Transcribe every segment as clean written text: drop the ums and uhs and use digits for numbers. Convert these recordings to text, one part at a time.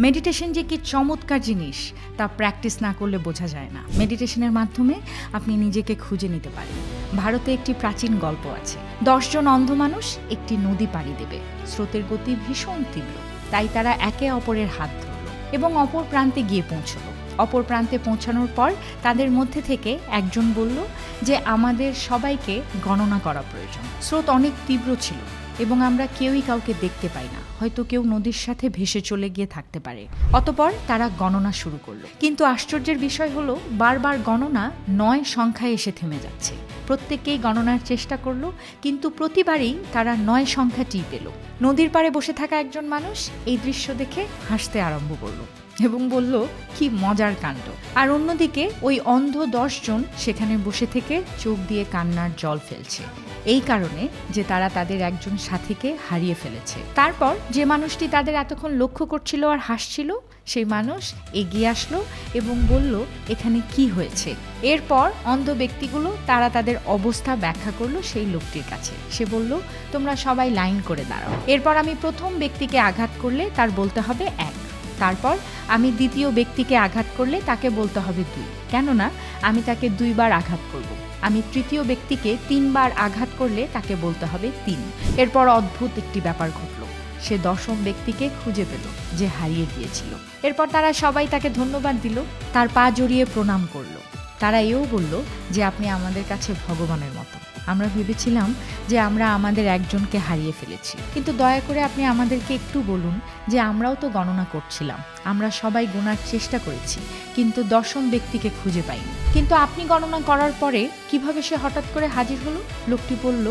Meditation যে কি চমৎকার জিনিস তা প্র্যাকটিস না করলে বোঝা যায় না। মেডিটেশনের মাধ্যমে আপনি নিজেকে খুঁজে নিতে পারেন। ভারতে একটি প্রাচীন গল্প আছে। 10 জন অন্ধ মানুষ একটি নদী পাড়ি দেবে। স্রোতের গতি ভীষণ তীব্র, তাই তারা একে অপরের হাত ধরল এবং অপর প্রান্তে গিয়ে পৌঁছলো। অপর প্রান্তে পৌঁছানোর পর তাদের মধ্যে থেকে একজন বলল যে আমাদের সবাইকে গণনা করা প্রয়োজন। স্রোত অনেক তীব্র ছিল এবং আমরা কেউই কাউকে দেখতে পাই না, হয়তো কেউ নদীর সাথে ভেসে চলে গিয়ে থাকতে পারে। অতঃপর তারা গণনা শুরু করলো, কিন্তু আশ্চর্যের বিষয় হলো বারবার গণনা 9 সংখ্যায় এসে থেমে যাচ্ছে। প্রত্যেকেই গণনার চেষ্টা করলো, কিন্তু প্রতিবারই তারা 9 সংখ্যাটি পেল। নদীর পাড়ে বসে থাকা একজন মানুষ এই দৃশ্য দেখে হাসতে আরম্ভ করলো এবং বলল, কি মজার কাণ্ড। আর অন্যদিকে ওই অন্ধ 10 জন সেখানে বসে থেকে চোখ দিয়ে কান্নার জল ফেলছে, এই কারণে যে তারা তাদের একজন সাথীকে হারিয়ে ফেলেছে। তারপর যে মানুষটি তাদের এতক্ষণ লক্ষ্য করছিল আর হাসছিল, সেই মানুষ এগিয়ে আসলো এবং বলল, এখানে কি হয়েছে। এরপর অন্ধ ব্যক্তিগুলো তারা তাদের অবস্থা ব্যাখ্যা করলো সেই লোকটির কাছে। সে বলল, তোমরা সবাই লাইন করে দাঁড়াও। এরপর আমি প্রথম ব্যক্তিকে আঘাত করলে তার বলতে হবে 1, তারপর আমি দ্বিতীয় ব্যক্তিকে আঘাত করলে তাকে বলতে হবে 2, কেননা আমি তাকে 2 বার আঘাত করব। আমি তৃতীয় ব্যক্তিকে 3 বার আঘাত করলে তাকে বলতে হবে 3। এরপর অদ্ভুত একটি ব্যাপার ঘটল, সে 10ম ব্যক্তিকে খুঁজে পেল যে হারিয়ে গিয়েছিল। এরপর তারা সবাই তাকে ধন্যবাদ দিল, তার পা জড়িয়ে প্রণাম করলো। তারা এও বলল যে আপনি আমাদের কাছে ভগবানের মতো। আমরা ভেবেছিলাম যে আমরা আমাদের একজনকে হারিয়ে ফেলেছি, কিন্তু দয়া করে আপনি আমাদেরকে একটু বলুন যে আমরাও তো গণনা করছিলাম, আমরা সবাই গোনার চেষ্টা করেছি, কিন্তু 10ম ব্যক্তিকে খুঁজে পাইনি। কিন্তু আপনি গণনা করার পরে কিভাবে সে হঠাৎ করে হাজির হলো? লোকটি বলল,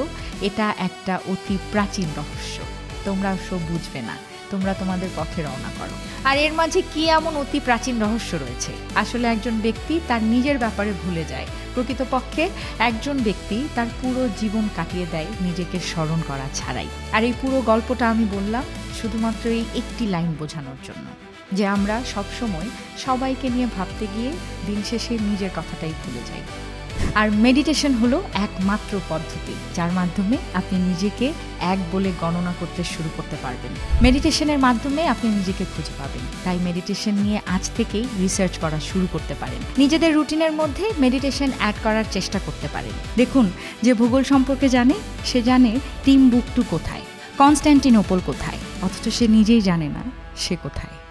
এটা একটা অতি প্রাচীন রহস্য, তোমরা সব বুঝবে না, তোমরা তোমাদের পথে রওনা করো। আর এর মাঝে কি এমন অতি প্রাচীন রহস্য রয়েছে? আসলে একজন ব্যক্তি তার নিজের ব্যাপারে ভুলে যায়। প্রকৃতপক্ষে একজন ব্যক্তি তার পুরো জীবন কাটিয়ে দেয় নিজেকে স্মরণ করা ছাড়াই। আর এই পুরো গল্পটা আমি বললাম শুধুমাত্র এই একটি লাইন বোঝানোর জন্য, যে আমরা সবসময় সবাইকে নিয়ে ভাবতে গিয়ে দিন শেষে নিজের কথাটাই ভুলে যাই। আর মেডিটেশন হলো একমাত্র পদ্ধতি যার মাধ্যমে আপনি নিজেকে 1 বলে গণনা করতে শুরু করতে পারবেন। মেডিটেশনের মাধ্যমে আপনি নিজেকে খুঁজে পাবেন। তাই মেডিটেশন নিয়ে আজ থেকেই রিসার্চ করা শুরু করতে পারেন। নিজেদের রুটিনের মধ্যে মেডিটেশন অ্যাড করার চেষ্টা করতে পারেন। দেখুন, যে ভূগোল সম্পর্কে জানে সে জানে টিম্বুকটু কোথায়, কনস্ট্যান্টিনোপল কোথায়, অথচ সে নিজেই জানে না সে কোথায়।